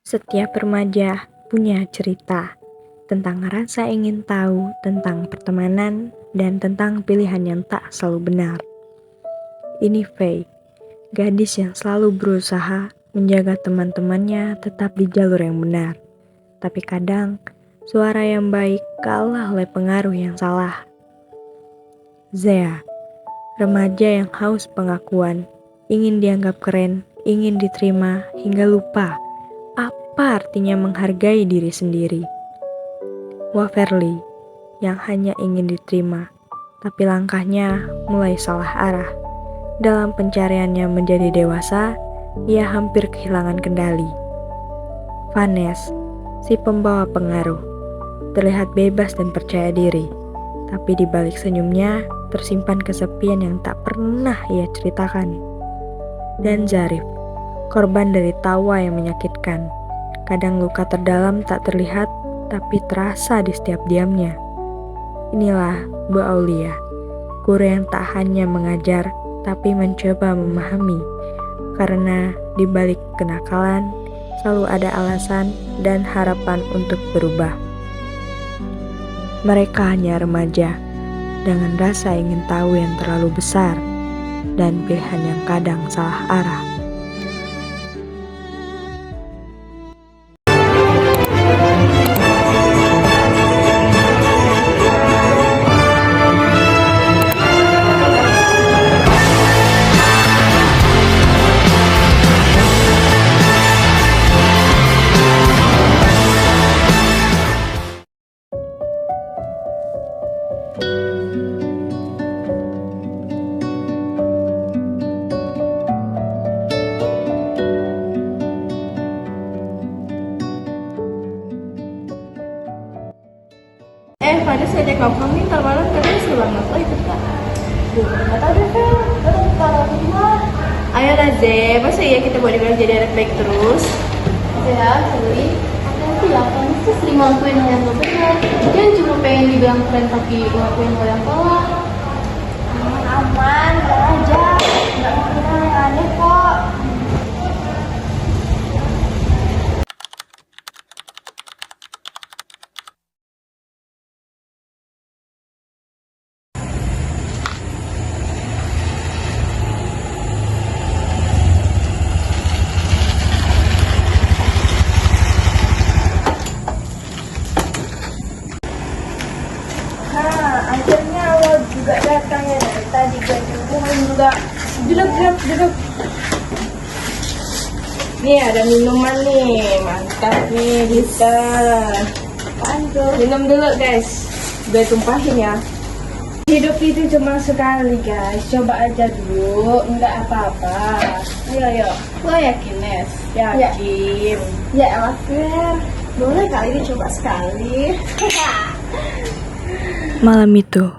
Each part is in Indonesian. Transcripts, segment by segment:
Setiap remaja punya cerita tentang rasa ingin tahu, tentang pertemanan, dan tentang pilihan yang tak selalu benar. Ini Faye, gadis yang selalu berusaha menjaga teman-temannya tetap di jalur yang benar. Tapi kadang, suara yang baik kalah oleh pengaruh yang salah. Zea, remaja yang haus pengakuan, ingin dianggap keren, ingin diterima, hingga lupa apa artinya menghargai diri sendiri. Waverly, yang hanya ingin diterima, tapi langkahnya mulai salah arah. Dalam pencariannya menjadi dewasa, ia hampir kehilangan kendali. Vanessa, si pembawa pengaruh, terlihat bebas dan percaya diri, tapi di balik senyumnya tersimpan kesepian yang tak pernah ia ceritakan. Dan Zarif, korban dari tawa yang menyakitkan. Kadang luka terdalam tak terlihat, tapi terasa di setiap diamnya. Inilah Bu Aulia, guru yang tak hanya mengajar, tapi mencoba memahami. Karena di balik kenakalan, selalu ada alasan dan harapan untuk berubah. Mereka hanya remaja, dengan rasa ingin tahu yang terlalu besar, dan pilihan yang kadang salah arah. Vanessa ajak nongkrong nih, ntar malam katanya seru banget. Oh ikut gak? Gak tau deh Fel, kita buka rumah. Ayo lah Ze, masa iya kita boleh dibilang jadi anak baik terus? Ya, sorry. Nanti ya, kamu tuh sering ngelakuin hal yang gak benar. Dia cuma pengen dibilang keren tapi ngelakuin hal yang salah. Aman, gak aja. Gak mungkin hal yang aneh kok. Akhirnya lo juga datang ya dari tadi gue hubungin juga. Duduk. Nih ada minuman nih, mantap nih bisa. Apaan tuh? Minum dulu guys, gue tumpahin ya. Hidup itu cuma sekali guys, coba aja dulu, enggak apa-apa. Ayo. Lo yakin, Nes? Yakin? Ya, Elafir. Boleh kali ini coba sekali. Malam itu,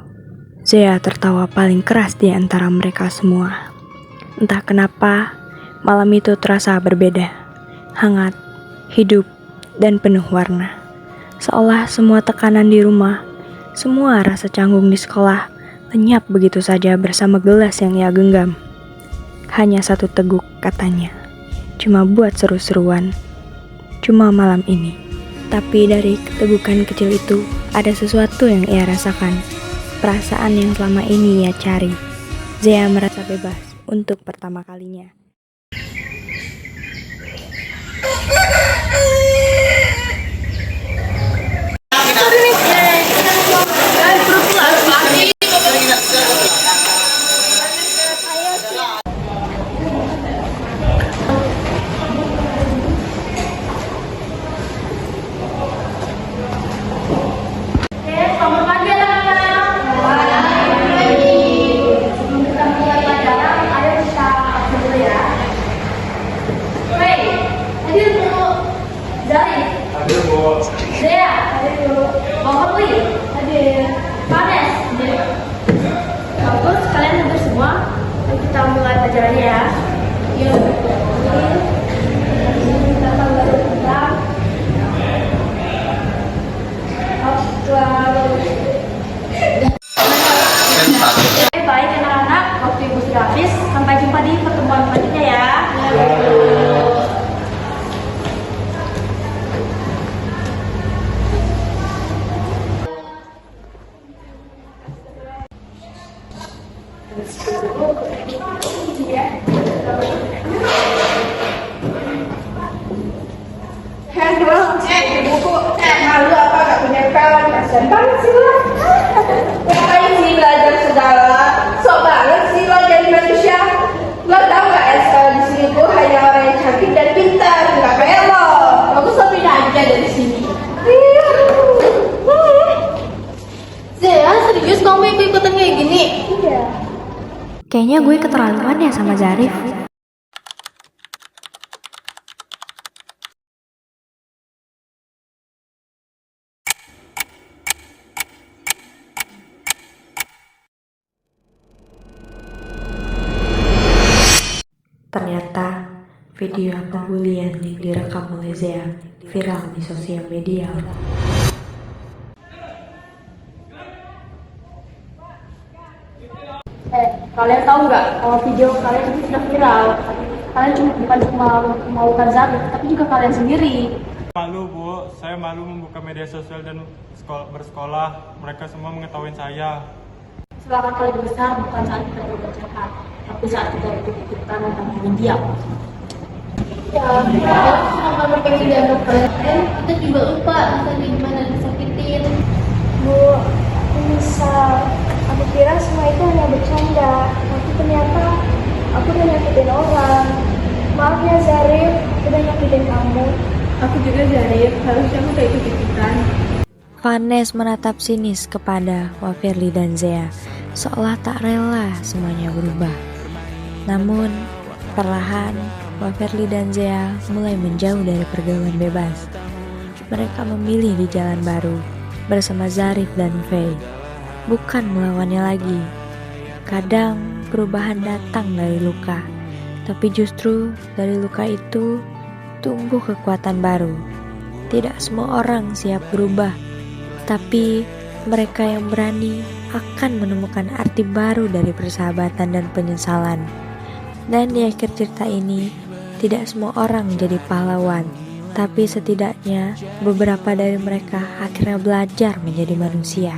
Zea tertawa paling keras di antara mereka semua. Entah kenapa, malam itu terasa berbeda, hangat, hidup, dan penuh warna. Seolah semua tekanan di rumah, semua rasa canggung di sekolah, lenyap begitu saja bersama gelas yang ia genggam. Hanya satu teguk katanya, cuma buat seru-seruan, cuma malam ini. Tapi dari ketegukan kecil itu, ada sesuatu yang ia rasakan. Perasaan yang selama ini ia cari. Zea merasa bebas untuk pertama kalinya. Zea, Waverly, Vanessa, Bagus, kalian hadir semua. Kita mulai pelajarannya ya. Yuk. Kita mulai tentang baik anak-anak, waktu ibu sudah habis. Sampai jumpa di pertemuan selanjutnya ya. Kasian banget sih lo. Ngapain sih belajar segala? Sok banget sih lo jadi manusia. Lo tau gak ya sekolah di sini tuh hanya orang yang cantik dan pintar, nggak kayak lo. Aku so pindah aja dari sini. Zea, serius kamu ikut-ikutan kayak gini? Iya. Kayaknya gue keterlaluan ya sama Zarif. Ternyata video pembulian yang direkam oleh Zea viral di sosial media. Kalian tahu nggak kalau video kalian itu sudah viral? Kalian bukan cuma memaukan Zarif, tapi juga kalian sendiri. Malu Bu, saya malu membuka media sosial dan bersekolah. Mereka semua mengetahui saya. Silakan kalian besar bukan saat kita berbuat jahat, tapi saat kita ikut-ikutan tentang media. Ya, kenapa mereka yang dianggap keren? Kita juga lupa rasanya gimana disakitin. Bu, aku misal, aku kira semua itu hanya bercanda, tapi ternyata aku udah nyakitin orang. Maaf ya Zarif, aku udah nyakitin kamu. Aku juga Zarif, harusnya aku gak ikut-ikutan. Vanes menatap sinis kepada Wafirly dan Zea, seolah tak rela semuanya berubah. Namun, perlahan Wafirly dan Zea mulai menjauh dari pergaulan bebas. Mereka memilih di jalan baru bersama Zarif dan Faye, bukan melawannya lagi. Kadang perubahan datang dari luka, tapi justru dari luka itu tumbuh kekuatan baru. Tidak semua orang siap berubah, tapi mereka yang berani akan menemukan arti baru dari persahabatan dan penyesalan. Dan di akhir cerita ini, tidak semua orang menjadi pahlawan, tapi setidaknya beberapa dari mereka akhirnya belajar menjadi manusia.